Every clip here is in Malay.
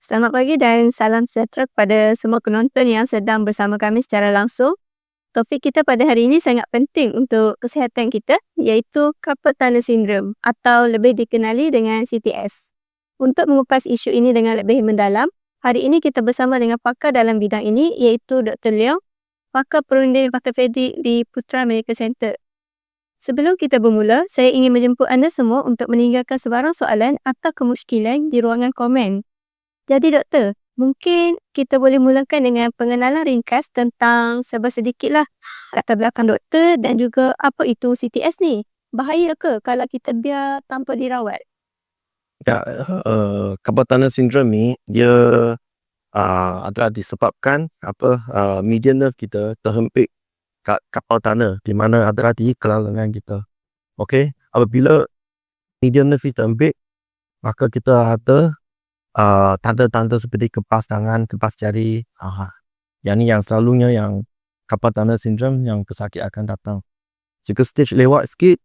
Selamat pagi dan salam sejahtera kepada semua penonton yang sedang bersama kami secara langsung. Topik kita pada hari ini sangat penting untuk kesihatan kita, iaitu carpal tunnel syndrome atau lebih dikenali dengan CTS. Untuk mengupas isu ini dengan lebih mendalam, hari ini kita bersama dengan pakar dalam bidang ini, iaitu Dr. Leong, pakar perunding ortopedik di Putra Medical Center. Sebelum kita bermula, saya ingin menjemput anda semua untuk meninggalkan sebarang soalan atau kemusykilan di ruangan komen. Jadi doktor, mungkin kita boleh mulakan dengan pengenalan ringkas tentang serba sedikitlah latar belakang doktor dan juga apa itu CTS ni. Bahaya ke kalau kita biar tanpa dirawat? Ya, carpal tunnel syndrome ni dia adalah disebabkan median nerve kita terhempit kat carpal tunnel di mana adalah di kelab lengan kita. Okey, apabila median nerve kita terhempit, maka kita ada tanda-tanda seperti kepas tangan, kepas jari. Yang selalunya yang carpal tunnel syndrome yang pesakit akan datang. Jika stage lewat sikit,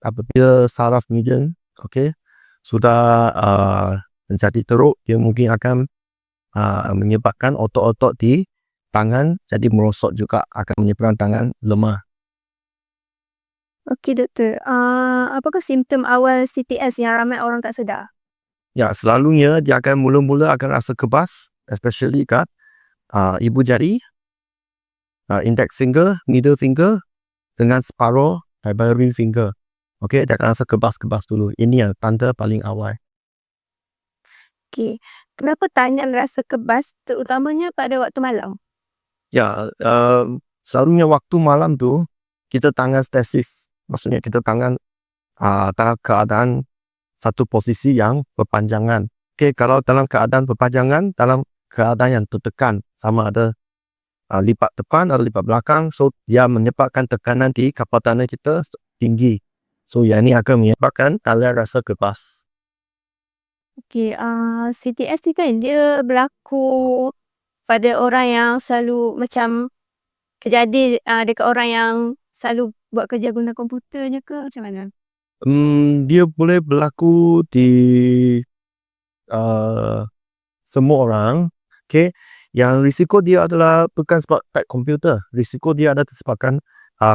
apabila saraf median, okey, sudah menjadi teruk, dia mungkin akan menyebabkan otot-otot di tangan jadi merosot juga, akan menyebabkan tangan lemah. Okey doktor, apakah simptom awal CTS yang ramai orang tak sedar? Ya, selalunya dia akan mula-mula akan rasa kebas, especially kat ibu jari, index finger, middle finger dengan separuh ring finger. Okey, dia akan rasa kebas-kebas dulu. Ini yang tanda paling awal. Okey, kenapa tangan rasa kebas terutamanya pada waktu malam? Ya, selalunya waktu malam tu kita tangan stasis. Maksudnya kita tangan dalam keadaan satu posisi yang berpanjangan. Okey, kalau dalam keadaan berpanjangan, dalam keadaan yang tertekan, sama ada lipat depan atau lipat belakang, so dia menyebabkan tekanan di carpal tunnel kita tinggi. So yang ini akan menyebabkan tangan rasa kebas. Okey, CTS ni kan dia berlaku pada orang yang selalu macam terjadi dekat orang yang selalu buat kerja guna komputernya ke macam mana? Dia boleh berlaku di semua orang. Okay, yang risiko dia adalah bukan sebab pad komputer. Risiko dia ada disebabkan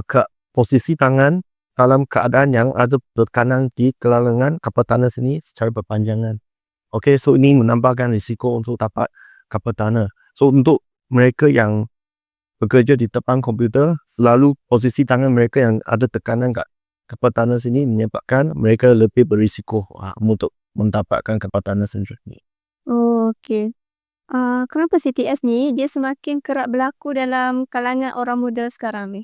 ke posisi tangan dalam keadaan yang ada tekanan di kelab lengan carpal tunnel sini secara berpanjangan. Okay, so ini menambahkan risiko untuk dapat carpal tunnel. So untuk mereka yang bekerja di depan komputer, selalu posisi tangan mereka yang ada tekanan kat carpal tunnel sini menyebabkan mereka lebih berisiko untuk mendapatkan carpal tunnel syndrome ni. Oh, okey. Kenapa CTS ni dia semakin kerap berlaku dalam kalangan orang muda sekarang ni?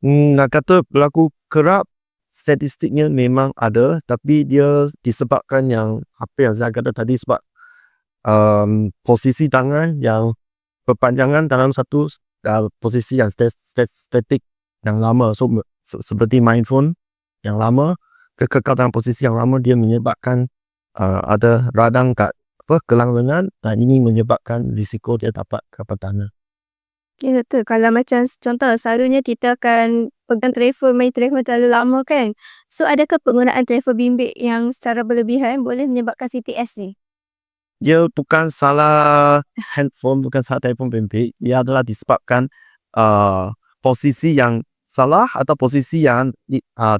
Nak kata berlaku kerap, statistiknya memang ada, tapi dia disebabkan yang apa yang saya kata tadi, sebab posisi tangan yang berpanjangan dalam satu posisi yang statik yang lama. So seperti main phone yang lama, kekal dalam posisi yang lama, dia menyebabkan ada radang kat kelang lengan, dan ini menyebabkan risiko dia dapat carpal tunnel. Okay, doktor. Kalau macam contoh, selalunya kita akan pegang telefon, main telefon terlalu lama kan. So, adakah penggunaan telefon bimbit yang secara berlebihan boleh menyebabkan CTS ni? Dia bukan salah handphone, bukan salah telefon bimbit. Dia adalah disebabkan posisi yang salah atau posisi yang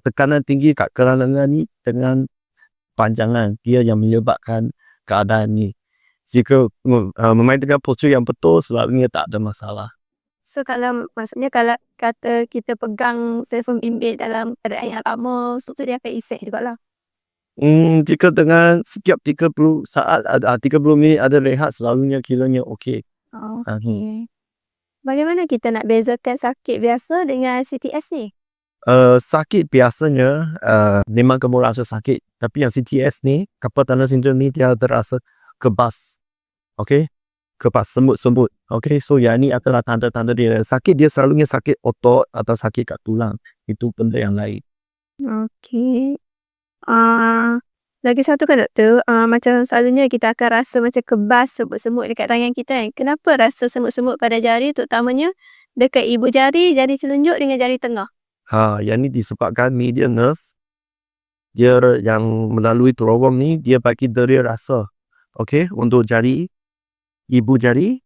tekanan tinggi kat kelang lengan ni dengan panjangan. Dia yang menyebabkan keadaan ni. Jika memainkan postur yang betul, sebabnya tak ada masalah. So, maksudnya kalau kata kita pegang telefon bimbit dalam keadaan yang lama, so tu dia akan efek jugalah. Jika dengan setiap 30 saat, 30 minit ada rehat, selalunya kiranya okey. Okey. Bagaimana kita nak bezakan sakit biasa dengan CTS ni? Sakit biasanya memang kamu rasa sakit, tapi yang CTS ni, carpal tunnel syndrome ni, dia terasa kebas. Okey, kebas, semut-semut. Okey, so yang ni adalah tanda-tanda dia. Sakit dia selalunya sakit otot atau sakit kat tulang. Itu benda yang lain. Okey. Lagi satu kan doktor, macam selalunya kita akan rasa macam kebas, semut-semut dekat tangan kita kan. Kenapa rasa semut-semut pada jari, terutamanya dekat ibu jari, jari telunjuk dengan jari tengah? Yang ni disebabkan median nerve dia yang melalui terowong ni, dia bagi deria rasa. Okey, untuk jari ibu jari,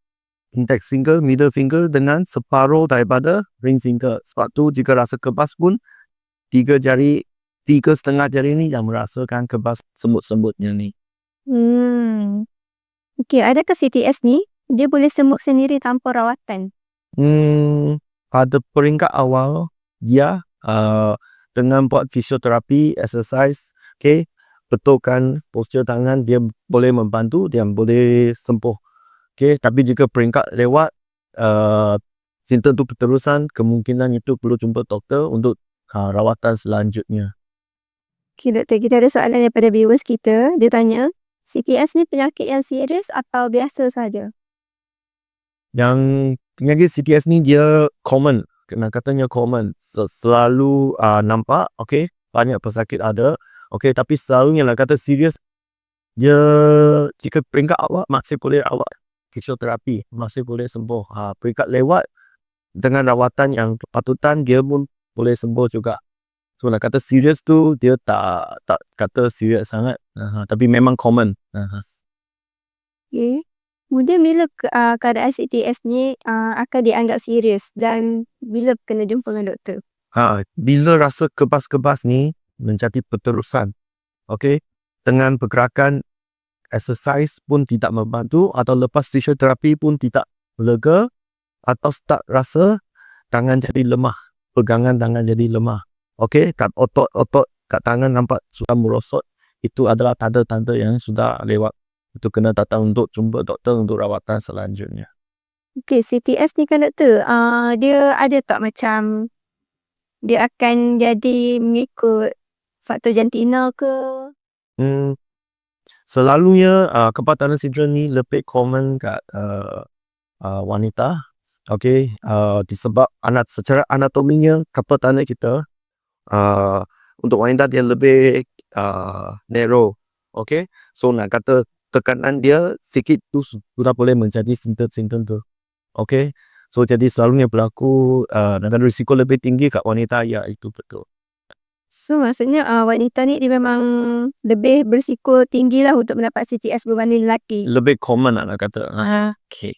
index finger, middle finger dengan separuh daripada ring finger. Sebab tu jika rasa kebas pun 3,5 jari ni yang merasakan kebas semut-semutnya ni. Okey, adakah CTS ni dia boleh sembuh sendiri tanpa rawatan? Pada peringkat awal dia dengan buat fisioterapi, exercise, okay, betulkan postur tangan, dia boleh membantu, dia boleh sembuh. Okay, tapi jika peringkat lewat simptom tu berterusan, kemungkinan itu perlu jumpa doktor untuk rawatan selanjutnya. Okey doktor, kita ada soalan daripada viewers kita. Dia tanya, CTS ni penyakit yang serius atau biasa saja? Yang penyakit CTS ni dia common, katanya common, selalu nampak, okay, banyak pesakit ada, okay, tapi selalunya lah kata serius, dia jika peringkat awal masih boleh awak fisioterapi, masih boleh sembuh. Peringkat lewat dengan rawatan yang kepatutan dia pun boleh sembuh juga. So nak kata serius tu dia tak kata serius sangat, tapi memang common. Okay. Kemudian bila keadaan CTS ni akan dianggap serius dan bila kena jumpa dengan doktor? Bila rasa kebas-kebas ni menjadi berterusan, okay, dengan pergerakan exercise pun tidak membantu, atau lepas fisioterapi pun tidak lega, atau start rasa tangan jadi lemah, pegangan tangan jadi lemah, okay, kat otot-otot kat tangan nampak sudah merosot, itu adalah tanda-tanda yang sudah lewat. Itu kena datang untuk jumpa doktor untuk rawatan selanjutnya. Okay, CTS ni kan doktor, dia ada tak macam dia akan jadi mengikut faktor jantina ke? Selalunya kebas tanah sindrom ni lebih common kat wanita, okay, disebab secara anatominya kebas tanah kita untuk wanita dia lebih narrow, okay, so nak kata tekanan dia sikit tu sudah boleh menjadi simptom-simptom tu, okay, so jadi selalunya berlaku dan risiko lebih tinggi kat wanita, ya itu betul. So maksudnya wanita ni dia memang lebih berisiko tinggi lah untuk mendapat CTS berbanding lelaki. Lebih common nak kata. Okay.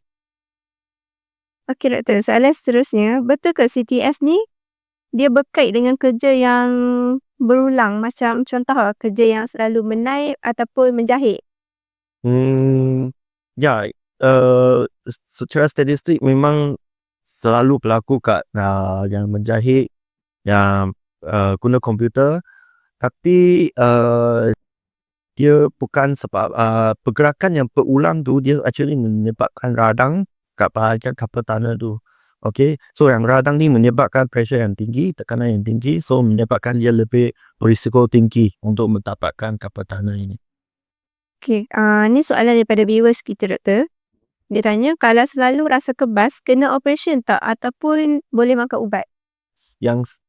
Okay doktor, soalan seterusnya, betul ke CTS ni dia berkait dengan kerja yang berulang, macam contoh kerja yang selalu menaip ataupun menjahit? Ya, secara statistik memang selalu berlaku kat yang menjahit, yang guna komputer, tapi dia bukan sebab pergerakan yang berulang tu dia actually menyebabkan radang kat bahagian kapal tanah tu. Okay, so yang radang ni menyebabkan pressure yang tinggi, tekanan yang tinggi, so menyebabkan dia lebih berisiko tinggi untuk mendapatkan kapal tanah ini. Okay, ni soalan daripada viewers kita doktor. Dia tanya, kalau selalu rasa kebas, kena operation tak ataupun boleh makan ubat? Yang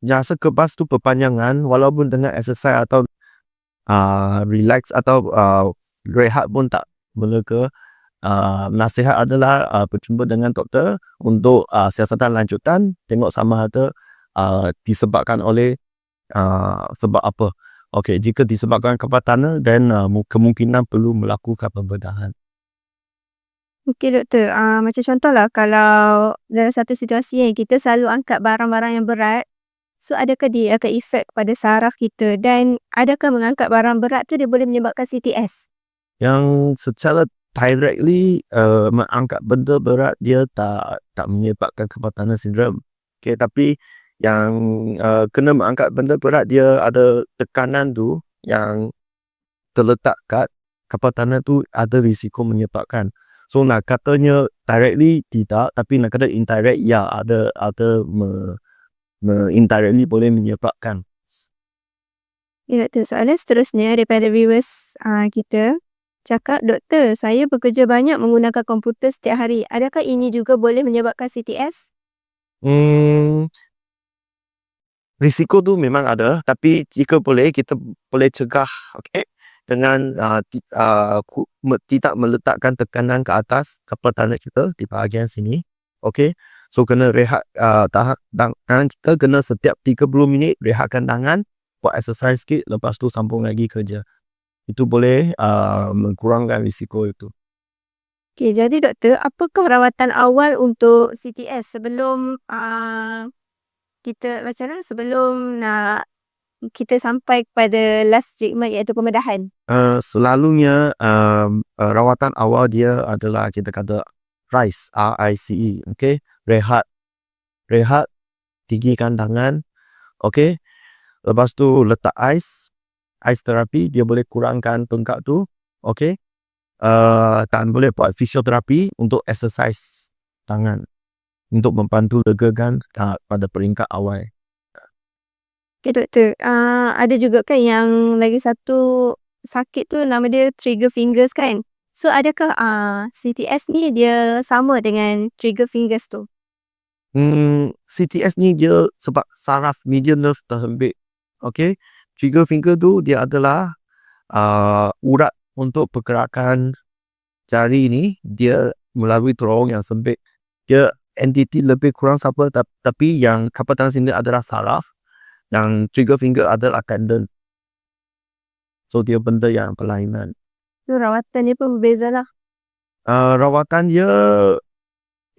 rasa kebas tu berpanjangan, walaupun dengan exercise atau relax atau rehat pun tak melega, nasihat adalah berjumpa dengan doktor untuk siasatan lanjutan, tengok sama ada disebabkan oleh sebab apa. Okay, jika disebabkan kebas tanah, then kemungkinan perlu melakukan pembedahan. Okay doktor, macam contohlah kalau dalam satu situasi yang kita selalu angkat barang-barang yang berat, so adakah dia akan efek pada saraf kita, dan adakah mengangkat barang berat tu dia boleh menyebabkan CTS? Yang secara directly mengangkat benda berat dia tak menyebabkan kebas tanah sindrom. Okay, tapi yang kena mengangkat benda berat dia ada tekanan tu yang terletak kat kebas tanah tu ada risiko menyebabkan. So nak katanya directly tidak, tapi nak kata indirect ya, ada indirectly boleh menyebabkan. Ya doktor, soalan seterusnya daripada viewers kita cakap, doktor, saya bekerja banyak menggunakan komputer setiap hari. Adakah ini juga boleh menyebabkan CTS? Risiko tu memang ada, tapi jika boleh kita boleh cegah, okay, dengan tidak meletakkan tekanan ke atas kapal tanah kita di bahagian sini, okay, so kena rehat tangan kita, kena setiap 30 minit rehatkan tangan, buat exercise sikit, lepas tu sambung lagi kerja. Itu boleh mengurangkan risiko itu. Okey, jadi doktor, apakah rawatan awal untuk CTS sebelum kita macam mana sebelum nak kita sampai kepada last treatment iaitu pembedahan? Selalunya rawatan awal dia adalah kita kata RICE, RICE, okey, rehat, tinggikan tangan, okey. Lepas tu letak ice terapi, dia boleh kurangkan bengkak tu, okey. Dan boleh buat fisioterapi untuk exercise tangan untuk membantu legakan pada peringkat awal. Okey doktor, ada juga kan yang lagi satu sakit tu nama dia trigger fingers kan? So adakah CTS ni dia sama dengan trigger fingers tu? CTS ni dia sebab saraf median nerve terhembik, okey. Trigger finger tu dia adalah urat untuk pergerakan jari ni, dia melalui terowong yang sempit. Dia entiti lebih kurang sama, tapi yang carpal tunnel syndrome adalah saraf, yang trigger finger adalah tendon. So dia benda yang berlainan. So rawatan dia pun berbeza lah. Rawatan dia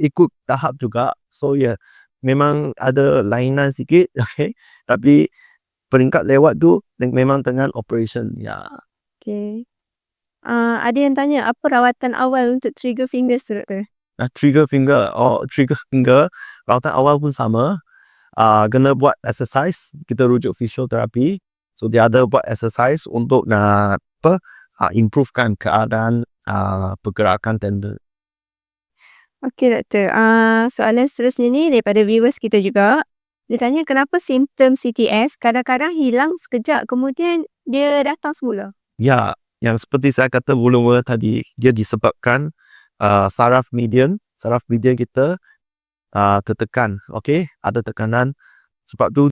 ikut tahap juga. So memang ada lainan sikit, okay. Tapi peringkat lewat tu memang dengan operation, ya. Okay. Ada yang tanya apa rawatan awal untuk trigger fingers tu doktor? Trigger finger, rawatan awal pun sama. Kena buat exercise, kita rujuk fisioterapi. So dia ada buat exercise untuk nak improvekan keadaan pergerakan tendon. Okey doktor, soalan seterusnya ni daripada viewers kita juga. Dia tanya kenapa simptom CTS kadang-kadang hilang sekejap kemudian dia datang semula? Ya, yang seperti saya kata mula-mula tadi, dia disebabkan saraf median kita tertekan, okey, ada tekanan. Sebab tu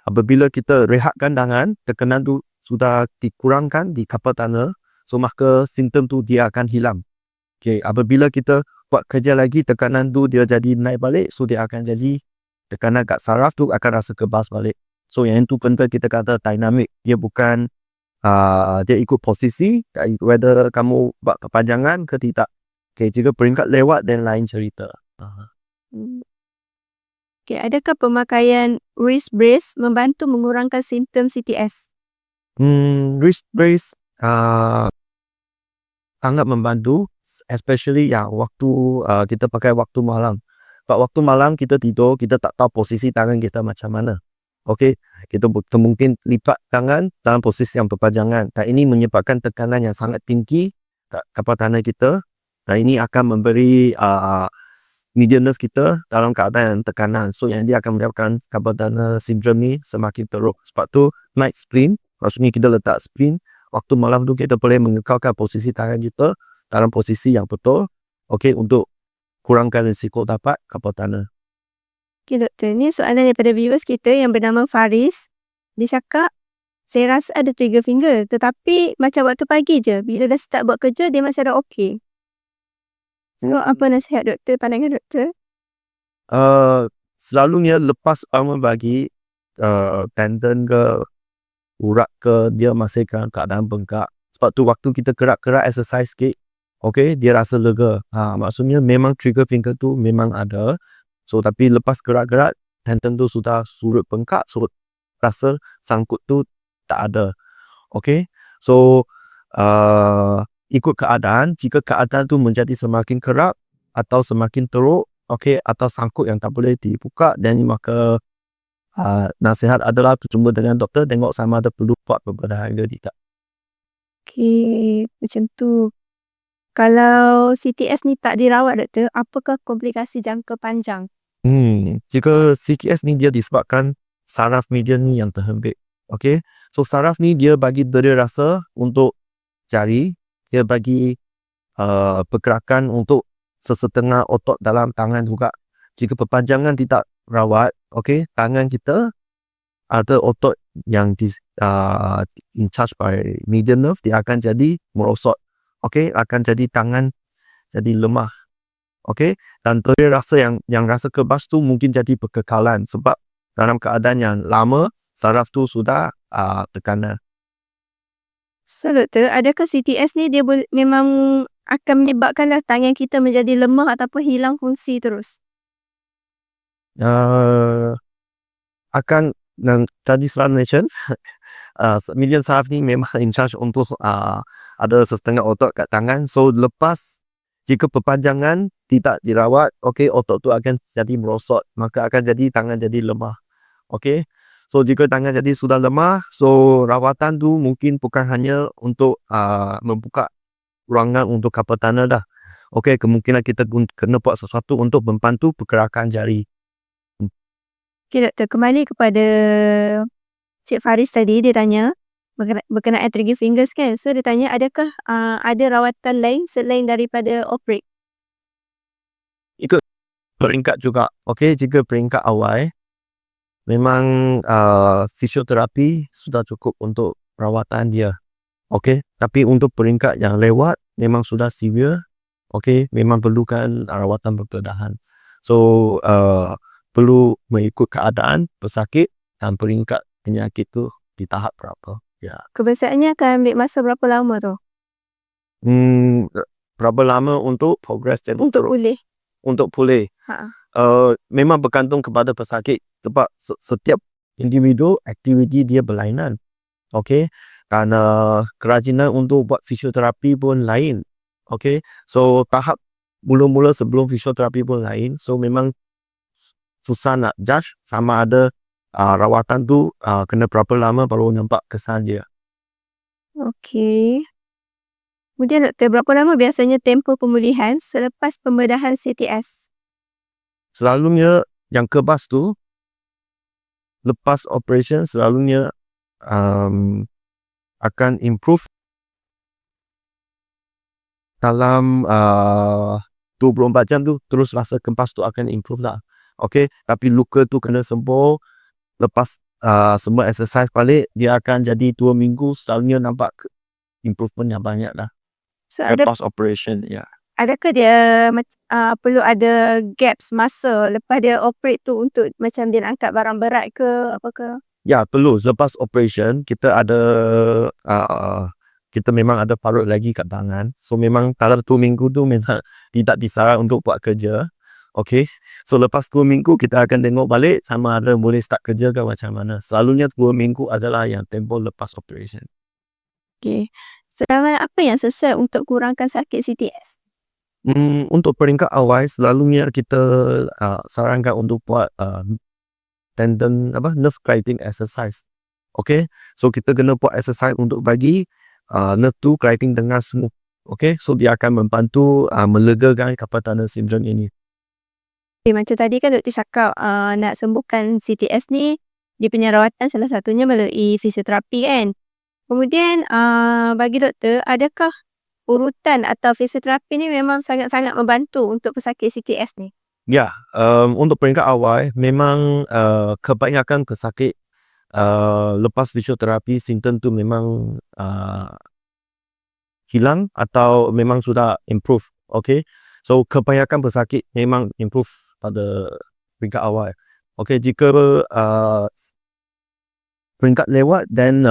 apabila kita rehatkan tangan, tekanan tu sudah dikurangkan di carpal tunnel, so maka simptom tu dia akan hilang. Okey, apabila kita buat kerja lagi, tekanan tu dia jadi naik balik, so dia akan jadi tekanan kat saraf tu akan rasa kebas balik. So yang itu benda kita kata dynamic, dia bukan dia ikut posisi, whether kamu buat kepanjangan ke tidak. Okay, jika peringkat lewat dan lain cerita. Okay, adakah pemakaian wrist brace membantu mengurangkan simptom CTS? Wrist brace sangat membantu, especially waktu kita pakai waktu malam. Sebab waktu malam kita tidur, kita tak tahu posisi tangan kita macam mana. Okey, kita mungkin lipat tangan dalam posisi yang berpanjangan. Dan ini menyebabkan tekanan yang sangat tinggi kat carpal tunnel kita. Dan ini akan memberi median nerve kita dalam keadaan tekanan. So yang dia akan menyebabkan carpal tunnel syndrome ni semakin teruk. Sebab tu night sprint, maksudnya kita letak sprint, waktu malam tu kita boleh mengekalkan posisi tangan kita dalam posisi yang betul, okey, untuk kurangkan risiko dapat carpal tunnel. Okay doktor, ni soalan daripada viewers kita yang bernama Faris. Dia cakap, saya rasa ada trigger finger tetapi macam waktu pagi je. Bila dah start buat kerja, dia masih ada okey. So apa nasihat doktor, pandangan doktor? Selalunya lepas bangun pagi, tendon ke urat ke dia masih keadaan bengkak. Sebab tu waktu kita gerak-gerak exercise sikit, okey, dia rasa lega. Maksudnya memang trigger finger tu memang ada. So tapi lepas gerak-gerak, tendon tu sudah surut bengkak, surut rasa sangkut tu tak ada. Okey. So ikut keadaan, jika keadaan tu menjadi semakin kerap atau semakin teruk, okey, atau sangkut yang tak boleh dibuka, dan maka nasihat adalah berjumpa dengan doktor, tengok sama ada perlu buat pembedahan ke tidak. Okey, macam tu. Kalau CTS ni tak dirawat doktor, apakah komplikasi jangka panjang? Jika CTS ni dia disebabkan saraf median ni yang terhembik. Okey. So saraf ni dia bagi dera rasa untuk jari, dia bagi pergerakan untuk sesetengah otot dalam tangan juga. Jika perpanjangan tidak rawat, okey, tangan kita ada otot yang in charge by median nerve, dia akan jadi merosot. Okey, akan jadi tangan jadi lemah. Okey, dan dera rasa yang rasa kebas tu mungkin jadi berkekalan sebab dalam keadaan yang lama saraf tu sudah tekanan. So doktor, adakah CTS ni dia memang akan menyebabkanlah tangan kita menjadi lemah ataupun hilang fungsi terus? Akan, dan tadi Slan mention median saraf ni memang in charge untuk ada setengah otot kat tangan. So lepas jika perpanjangan tidak dirawat, otot tu akan jadi merosot, maka akan jadi tangan jadi lemah. So jika tangan jadi sudah lemah, so rawatan tu mungkin bukan hanya untuk membuka ruangan untuk kapal tanah dah. Kemungkinan kita kena buat sesuatu untuk membantu pergerakan jari. Okay, doktor, kembali kepada Cik Faris tadi, dia tanya berkenaan trigger fingers kan. So dia tanya, adakah ada rawatan lain selain daripada operate? Ikut peringkat juga. Jika peringkat awal memang fisioterapi sudah cukup untuk rawatan dia. Tapi untuk peringkat yang lewat memang sudah severe, memang perlukan rawatan berpeledahan. So perlu mengikut keadaan pesakit dan peringkat penyakit tu di tahap berapa. Kebiasaannya akan ambil masa berapa lama tu? Berapa lama untuk progress dan Untuk pulih? Untuk pulih. Memang bergantung kepada pesakit, sebab setiap individu aktiviti dia berlainan. Kerana kerajinan untuk buat fisioterapi pun lain. So tahap mula-mula sebelum fisioterapi pun lain. So memang susah nak judge sama ada rawatan tu kena berapa lama baru nampak kesan dia. Kemudian doktor, berapa lama biasanya tempoh pemulihan selepas pembedahan CTS? Selalunya yang kebas tu lepas operation selalunya akan improve dalam 24 jam tu, terus rasa kebas tu akan improve lah. Tapi luka tu kena sembuh lepas semua exercise balik, dia akan jadi 2 minggu selalunya nampak improvement yang banyak lah. So Lepas operation, adakah dia perlu ada gaps masa lepas dia operate tu untuk macam dia nak angkat barang berat ke apa ke? Ya, perlu. Lepas operation kita ada kita memang ada parut lagi kat tangan. So memang dalam 2 minggu tu memang tidak disaran untuk buat kerja. So lepas 2 minggu kita akan tengok balik sama ada boleh start kerja ke macam mana. Selalunya 2 minggu adalah yang tempoh lepas operation. Serangan apa yang sesuai untuk kurangkan sakit CTS? Untuk peringkat awal selalunya kita sarankan untuk buat tendon nerve creating exercise. So kita kena buat exercise untuk bagi nerve tu creating dengan smooth. So dia akan membantu melegakan carpal tunnel syndrome ini. Macam tadi kan doktor cakap nak sembuhkan CTS ni, dia punya rawatan salah satunya melalui fisioterapi kan. Kemudian bagi doktor, adakah urutan atau fisioterapi ni memang sangat-sangat membantu untuk pesakit CTS ni? Ya, untuk peringkat awal memang kebanyakan pesakit lepas fisioterapi simptom tu memang hilang atau memang sudah improve. So kebanyakan pesakit memang improve pada peringkat awal. Jika peringkat lewat then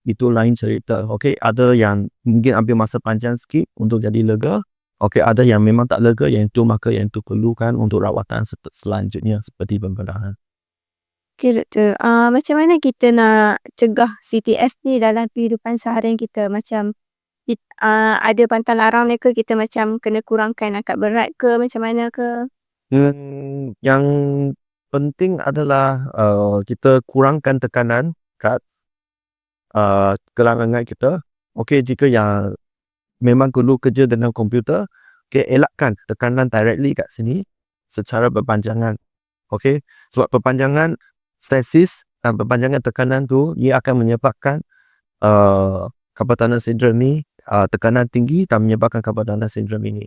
itu lain cerita. Ada yang mungkin ambil masa panjang sikit untuk jadi lega. Ada yang memang tak lega, maka yang itu perlukan untuk rawatan selanjutnya seperti pembedahan. Doktor, macam mana kita nak cegah CTS ni dalam kehidupan seharian kita? Macam ada pantang larang ni ke, kita macam kena kurangkan angkat berat ke, macam mana ke? Yang penting adalah kita kurangkan tekanan kat gelanggang kita. Jika yang memang perlu kerja dengan komputer, elakkan tekanan directly kat sini secara berpanjangan. Sebab perpanjangan stasis dan perpanjangan tekanan tu ia akan menyebabkan carpal tunnel syndrome ni, tekanan tinggi dan menyebabkan carpal tunnel syndrome ini.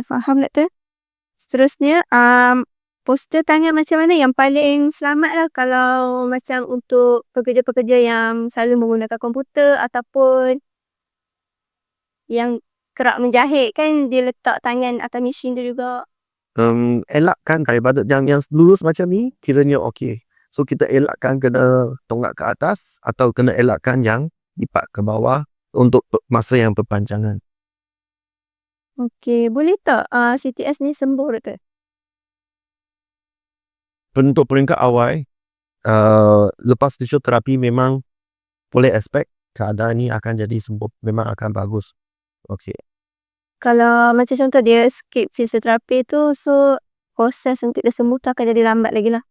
Faham doktor. Seterusnya, postur tangan macam mana yang paling selamat lah kalau macam untuk pekerja-pekerja yang selalu menggunakan komputer ataupun yang kerap menjahit kan, dia letak tangan atas mesin tu juga. Elakkan daripada yang lurus macam ni kiranya so kita elakkan kena tonggak ke atas atau kena elakkan yang lipat ke bawah untuk masa yang berpanjangan. Okey, boleh tak CTS ni sembuh, doktor? Untuk peringkat awal, lepas fisioterapi memang boleh expect keadaan ni akan jadi sembuh, memang akan bagus. Okey. Kalau macam contoh dia skip fisioterapi tu, so proses untuk dia sembuh tu akan jadi lambat lagi lah.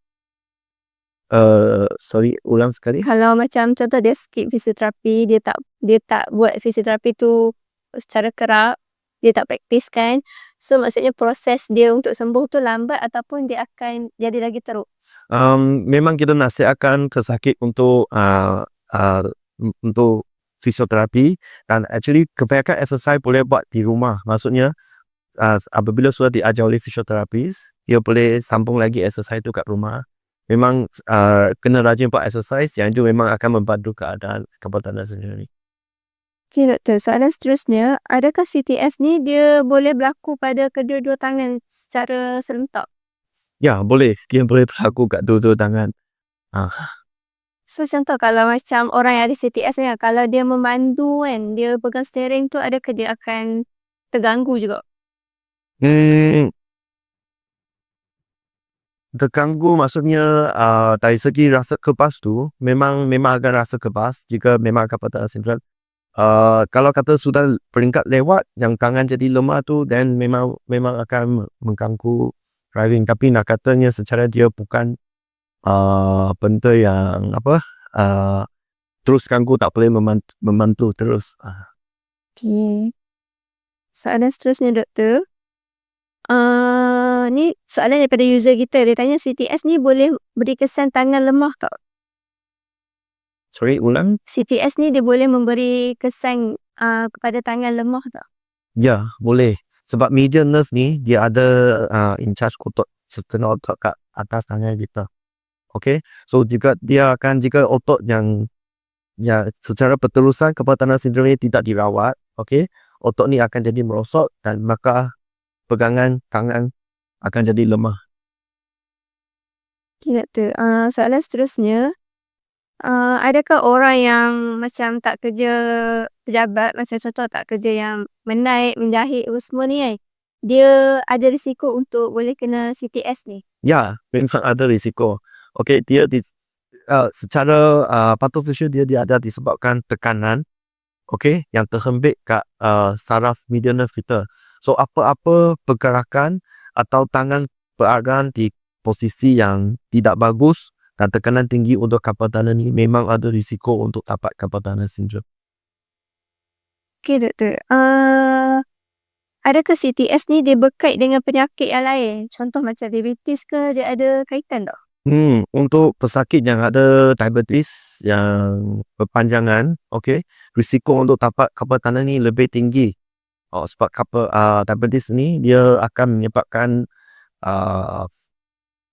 Sorry, ulang sekali. Kalau macam contoh dia skip fisioterapi, dia tak buat fisioterapi tu secara kerap, dia tak praktis kan. So maksudnya proses dia untuk sembuh tu lambat ataupun dia akan jadi lagi teruk. Memang kita nasihatkan pesakit untuk untuk fisioterapi, dan actually kebanyakan exercise boleh buat di rumah. Maksudnya apabila sudah diajar oleh fisioterapis, dia boleh sambung lagi exercise tu kat rumah. Memang kena rajin buat exercise, yang itu memang akan membantu keadaan kapal-tanah sendiri. Okay, doktor. Soalan seterusnya, adakah CTS ni dia boleh berlaku pada kedua-dua tangan secara serentak? Ya, boleh. Dia boleh berlaku kat dua-dua tangan. So contoh kalau macam orang yang ada CTS ni, kalau dia memandu kan, dia pegang steering tu, adakah dia akan terganggu juga? Terganggu maksudnya dari segi rasa kebas tu memang akan rasa kebas jika memang kapal-tanah sindrom. Kalau kata sudah peringkat lewat yang tangan jadi lemah tu, then memang akan mengganggu driving. Tapi nak katanya secara dia bukan benda yang terus ganggu, tak boleh membantu terus. Okay. Soalan seterusnya, doktor. Ni soalan daripada user kita. Dia tanya CTS ni boleh beri kesan tangan lemah tak? Sorry, ulang. CTS ni dia boleh memberi kesan kepada tangan lemah tak? Ya, boleh. Sebab median nerve ni dia ada in charge otot setengah otot kat atas tangan kita. Okay, so jika otot yang secara berterusan kapal-tanah sindrom ni tidak dirawat, okay, otot ni akan jadi merosot dan maka pegangan tangan akan jadi lemah. Okay, doktor. Soalan seterusnya, adakah orang yang macam tak kerja pejabat, macam contoh tak kerja yang menaik, menjahit semua ni kan, dia ada risiko untuk boleh kena CTS ni? Ya, memang ada risiko. Okay, dia secara pathophysiology dia ada disebabkan tekanan, okay, yang terhembik kat saraf median nerve kita. So apa-apa pergerakan atau tangan berada di posisi yang tidak bagus dan tekanan tinggi untuk kapal-tanah ni, memang ada risiko untuk dapat kapal-tanah sindrom. Okay, doktor. Adakah CTS ni dia berkait dengan penyakit yang lain? Contoh macam diabetes ke, dia ada kaitan tak? Untuk pesakit yang ada diabetes yang berpanjangan, okay, risiko untuk dapat kapal-tanah ni lebih tinggi. Sebab diabetes ni dia akan menyebabkan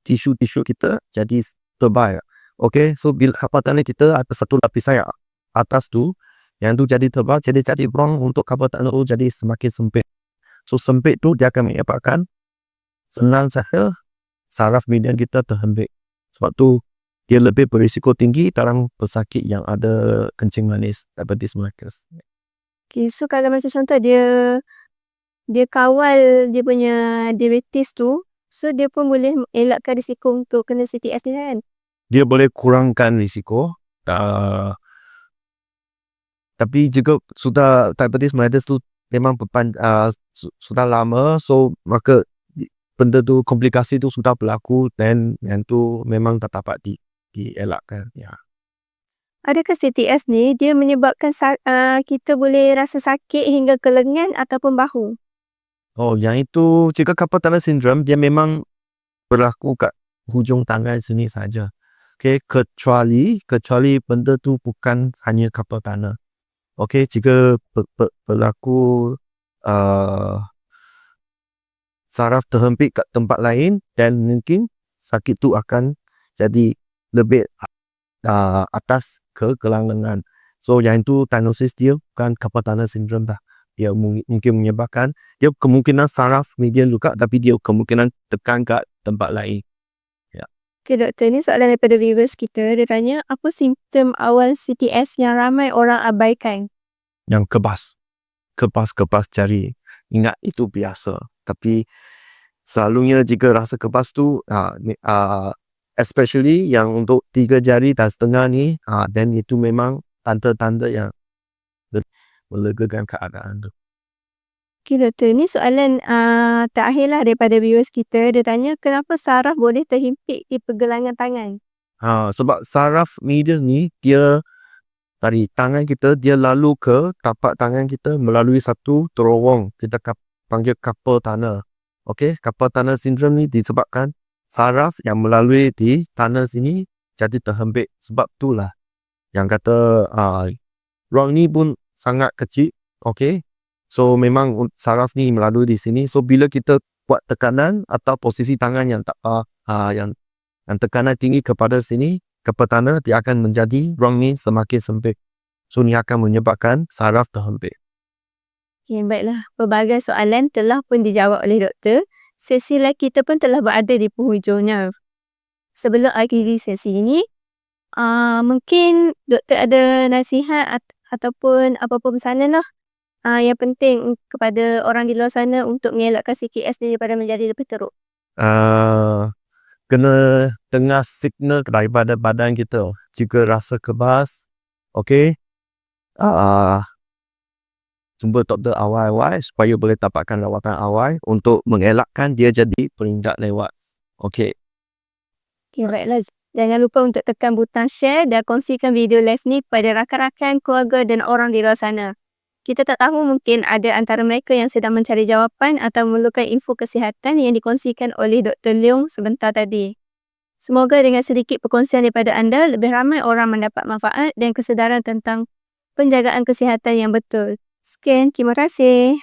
tisu-tisu kita jadi tebal. Okay, so bila kapal-tanah kita ada satu lapisan yang atas tu, yang tu jadi tebal, jadi ruang untuk kapal-tanah tu jadi semakin sempit. So sempit tu dia akan menyebabkan senang saja saraf median kita terhembik. Sebab tu dia lebih berisiko tinggi dalam pesakit yang ada kencing manis, diabetes mellitus. Okay, so kalau macam contoh dia kawal dia punya diabetes tu, so dia pun boleh elakkan risiko untuk kena CTS ni kan? Dia boleh kurangkan risiko. Tapi jika sudah diabetes mellitus tu memang sudah lama, so maka benda tu, komplikasi tu sudah berlaku, dan yang tu memang tak dapat dielakkan. Ya. Adakah CTS ni dia menyebabkan kita boleh rasa sakit hingga ke lengan ataupun bahu? Yang itu jika kapal-tanah sindrom dia memang berlaku kat hujung tangan sini saja. Okay, kecuali benda tu bukan hanya kapal-tanah. Okay, jika berlaku saraf terhembik kat tempat lain, dan mungkin sakit tu akan jadi lebih atas ke gelang lengan. So yang itu diagnosis dia bukan kapal-tanah sindrom dah. Dia mungkin menyebabkan dia kemungkinan saraf median juga, tapi dia kemungkinan tekan kat tempat lain. Ya. Okay, doktor, ni soalan daripada viewers kita. Dia tanya, apa simptom awal CTS yang ramai orang abaikan? yang kebas jari. Ingat itu biasa. Tapi selalunya jika rasa kebas tu especially yang untuk 3 jari dan setengah ni, then itu memang tanda-tanda yang melegakan keadaan tu. Okay, doktor. Ni soalan terakhir lah daripada viewers kita. Dia tanya kenapa saraf boleh terhimpit di pergelangan tangan? Sebab saraf medial ni dia dari tangan kita, dia lalu ke tapak tangan kita melalui satu terowong kita panggil carpal tunnel. Okey, carpal tunnel syndrome ni disebabkan saraf yang melalui di tunnel sini jadi terhempit. Sebab itulah yang kata ruang ni pun sangat kecil. Okey, so memang saraf ni melalui di sini. So bila kita buat tekanan atau posisi tangan yang yang tekanan tinggi kepada sini, carpal tunnel, dia akan menjadi ruang ni semakin sempit. So ni akan menyebabkan saraf terhempit. Okay, baiklah. Pelbagai soalan telah pun dijawab oleh doktor. Sesi live kita pun telah berada di penghujungnya. Sebelum akhiri sesi ini, mungkin doktor ada nasihat ataupun apa-apa pesanan lah yang penting kepada orang di luar sana untuk mengelakkan CKS ni daripada menjadi lebih teruk. Kena dengar signal daripada badan kita. Jika rasa kebas, okey, jumpa doktor awal-awal supaya boleh dapatkan rawatan awal untuk mengelakkan dia jadi perindak lewat. Okey. Okay, baiklah. Jangan lupa untuk tekan butang share dan kongsikan video live ni kepada rakan-rakan, keluarga dan orang di luar sana. Kita tak tahu, mungkin ada antara mereka yang sedang mencari jawapan atau memerlukan info kesihatan yang dikongsikan oleh Dr. Leong sebentar tadi. Semoga dengan sedikit perkongsian daripada anda, lebih ramai orang mendapat manfaat dan kesedaran tentang penjagaan kesihatan yang betul. Sekian, terima kasih.